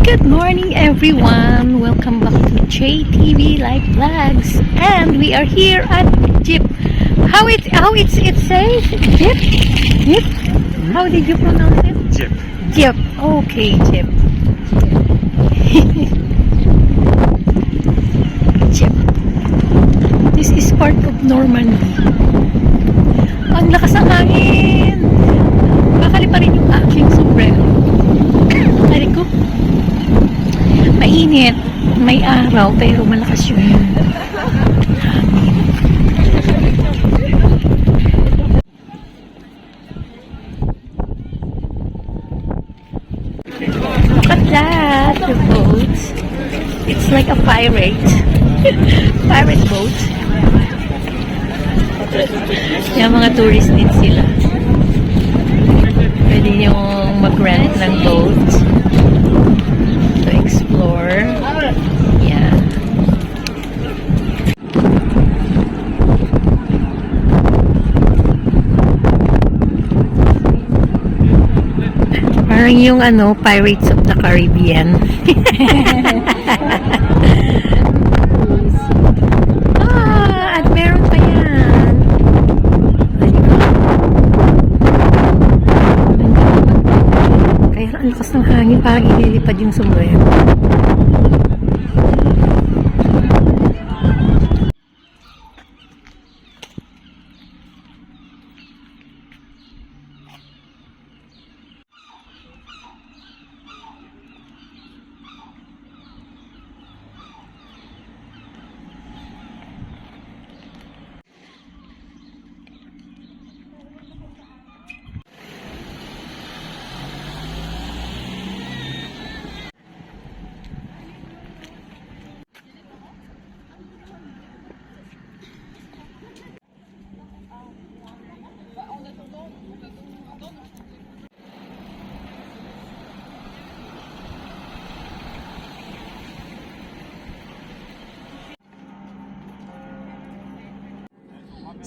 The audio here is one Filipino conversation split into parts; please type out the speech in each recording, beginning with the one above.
Good morning everyone! Welcome back to JTV Live Vlogs, and we are here at Jeep. How it says? Jeep? Jeep? How did you pronounce it? Jeep. Jeep. Okay, Jeep. Jeep. This is part of Normandy. Ang lakas ng hangin. Bakali pa rin yung aking sombrero. Ay ko. Mainit, may araw, pero malakas yung hangin. Look at that, the boat. It's like a pirate. Pirate boat. Yung mga tourist din sila. Pwede yung mag-rent ng boat to explore. Yeah. Parang yung Pirates of the Caribbean. At meron pa yan. Kaya ang lakas ng hangin, parang ililipad yung sombrero.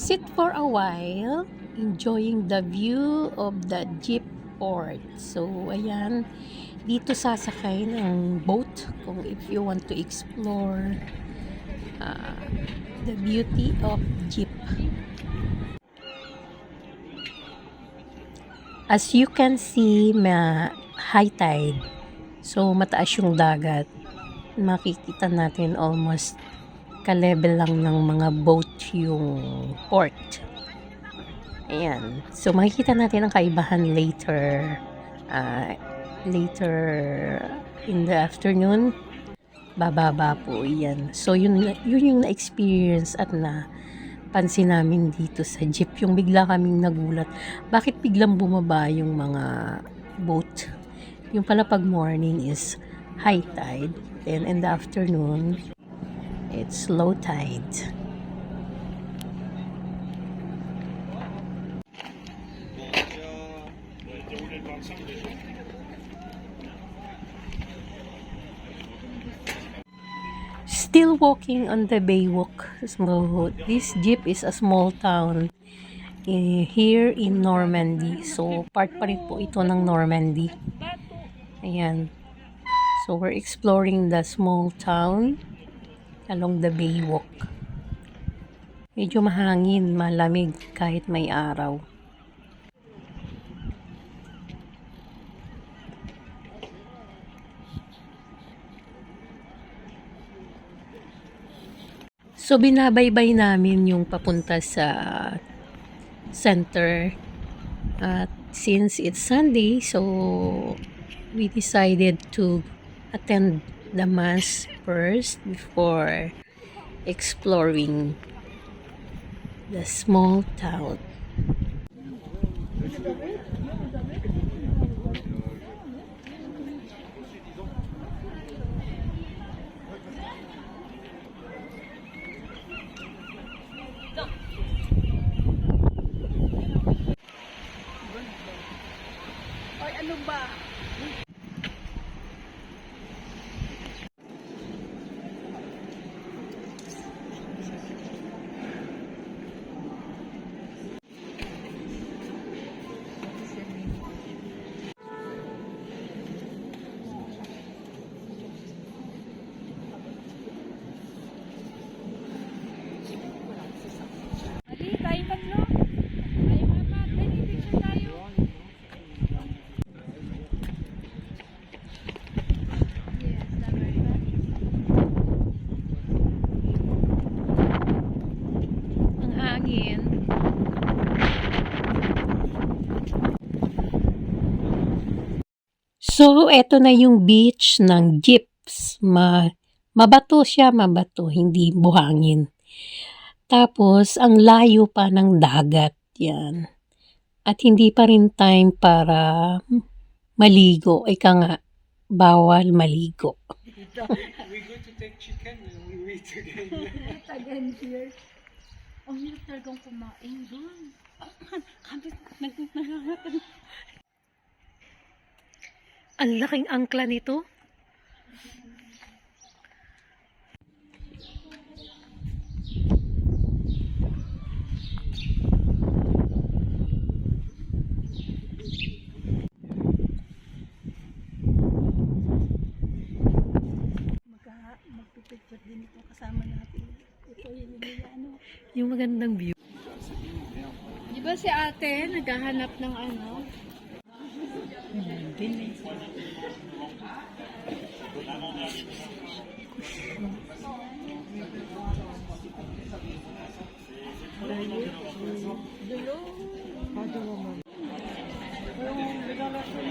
Sit for a while, enjoying the view of the Jeep port. So, ayan, dito sasakay ng boat kung if you want to explore the beauty of Jeep. As you can see, high tide. So, mataas yung dagat. Makikita natin almost ka-level lang ng mga boat yung port. Ayan. So, makikita natin ang kaibahan later in the afternoon. Bababa po yan. So, yun yung na-experience at na-pansin namin dito sa Jeep. Yung bigla kaming nagulat. Bakit biglang bumaba yung mga boat? Yung pala pag morning is high tide. Then, in the afternoon, it's low tide. Still walking on the Baywalk. So, this Jeep is a small town here in Normandy. So, part pa rin po ito ng Normandy. Ayan. So, we're exploring the small town along the Baywalk. Medyo mahangin, malamig kahit may araw. So, binabaybay namin yung papunta sa center. At since it's Sunday, so we decided to attend the mass first before exploring the small town. Ay, ano ba? hangin. So, eto na yung beach ng jeeps. Mabato siya, mabato, hindi buhangin. Tapos, ang layo pa ng dagat. Yan. At hindi pa rin time para maligo. Ika nga, bawal maligo. We go to take chicken and we wait again. Again here. Oh, hindi talagang kumain doon. Ang laking angkla nito. Magpipicture din ito kasama natin. Ito yung ano. Yung magandang view. Di ba si ate naghahanap ng ano?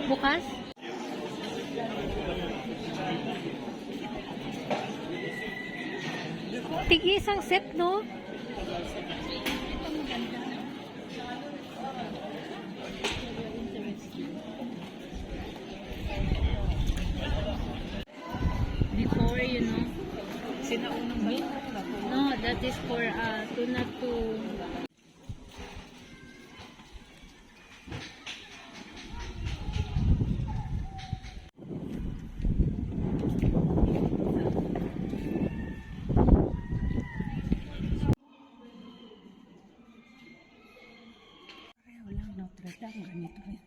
Bukas? Tig-isang set, no? Before, you know. Sinaunang ba? No, that is for tuna to... Wala, Notre Dame, ganito rin.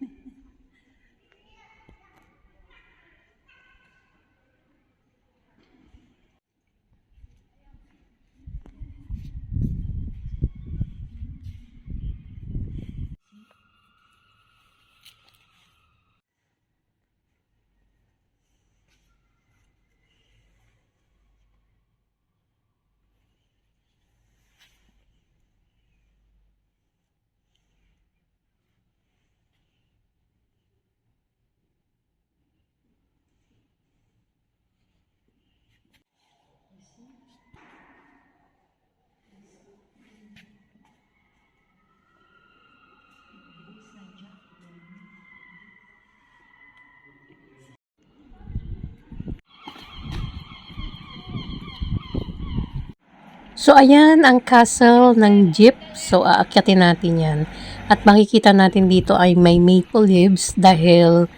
So, ayan ang castle ng jeep. So, aakyatin natin yan. At makikita natin dito ay may maple leaves dahil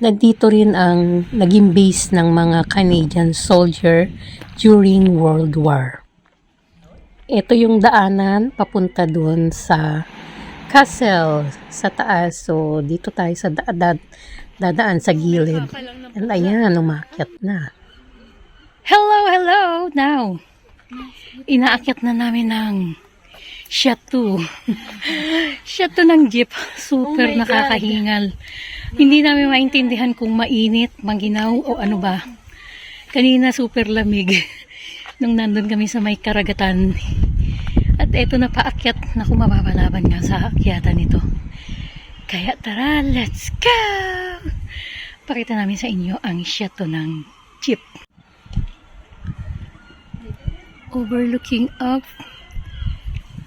nandito rin ang naging base ng mga Canadian soldier during World War. Ito yung daanan papunta dun sa castle sa taas. So, dito tayo sa dadaan sa gilid. And ayan, umakyat na. Hello, hello! Now, inaakyat na namin ng chateau. Chateau ng jeep. Super nakakahingal. Hindi namin maintindihan kung mainit, maginaw o ano ba. Kanina super lamig nung nandun kami sa may karagatan. At eto na paakyat na kumababalaban nga sa akyatan nito. Kaya tara, let's go! Pakita namin sa inyo ang chateau ng jeep. Overlooking of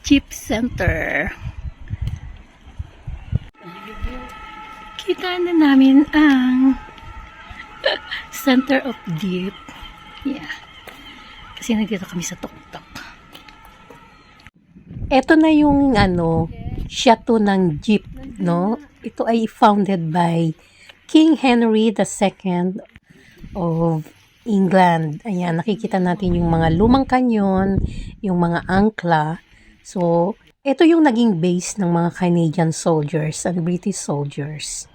Jeep Center. Kita na namin ang Center of Jeep. Yeah. Kasi nandito kami sa tuktok. Ito na yung chateau ng Jeep, no? Ito ay founded by King Henry II of England. Ayan, nakikita natin yung mga lumang kanyon, yung mga angkla. So, ito yung naging base ng mga Canadian soldiers and British soldiers.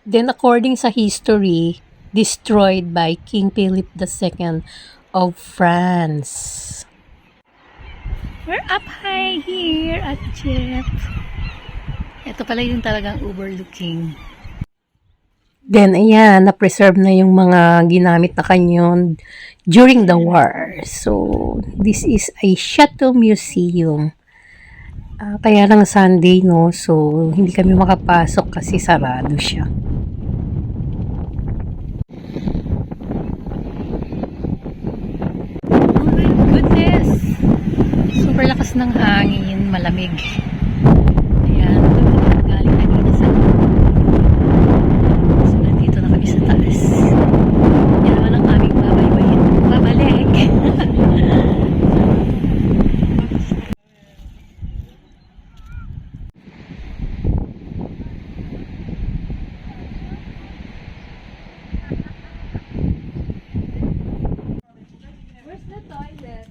Then, according sa history, destroyed by King Philip II of France. We're up high here at Jeep. Ito pala yung talagang overlooking. Then, ayan, na-preserve na yung mga ginamit na kanyon during the war. So, this is a chateau museum. Kaya lang Sunday, no? So, hindi kami makapasok kasi sarado siya. Oh my goodness! Super lakas ng hangin, malamig. Ayan, galing kanina sa so, nandito na kami sa taas. Yan naman ang aming babalik. Where's the toilet?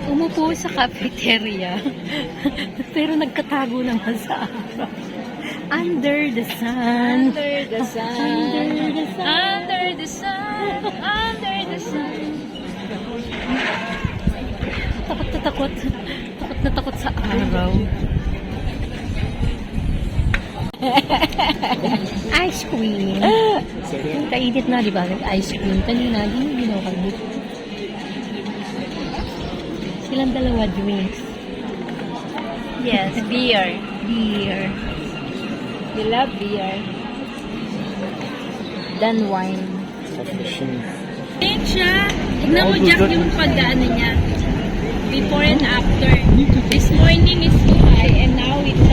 Umupo sa cafeteria. Pero nagkatago naman sa araw. Under the sun. Under the sun. Under the sun. Under the sun. Under the sun. Takot na takot. Takot na takot sa araw. Ice cream. Kainit na, di ba? Ice cream. Kanina, di mo kami. Silang dalawa drinks. Yes, beer. Beer. We love beer. Than wine. Ayan siya. Tignan mo, Jack, yung pagdaan niya. Before and after. This morning is so high and now it's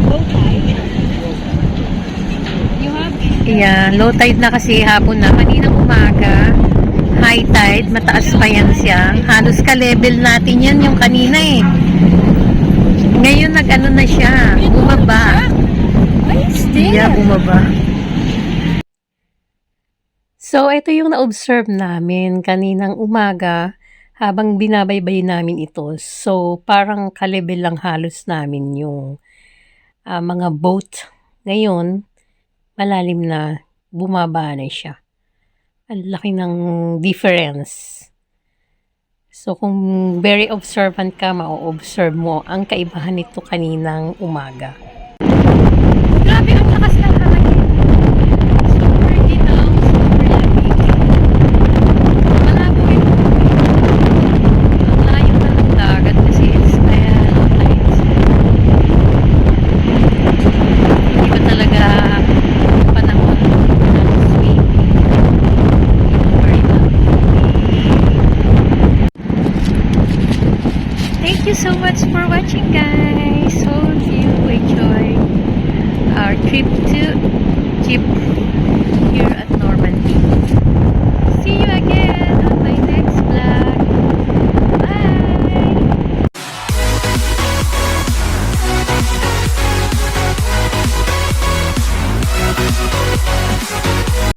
low tide. You have Yeah, low tide na kasi hapon na. Kaninang umaga, high tide, mataas pa yan siya. Halos ka-level natin yan yung kanina eh. Ngayon nag-ano na siya, bumaba. Ayos din. Yeah, bumaba. So, ito yung na-observe namin kaninang umaga habang binabaybay namin ito. So, parang ka-level lang halos namin yung mga boat. Ngayon, malalim na, bumaba na siya. Ang laki ng difference. So, kung very observant ka, ma-observe mo ang kaibahan nito kaninang umaga. Grabe, ang lakas ng hangin. Super dinaw, super lamig. Malabo rin. Ang layo na ng dagat kasi it's kaya low tide. Iba talaga panahon ng swimming. Very much. Thank you so much for watching, guys. Hope you enjoy our trip to Jeep here at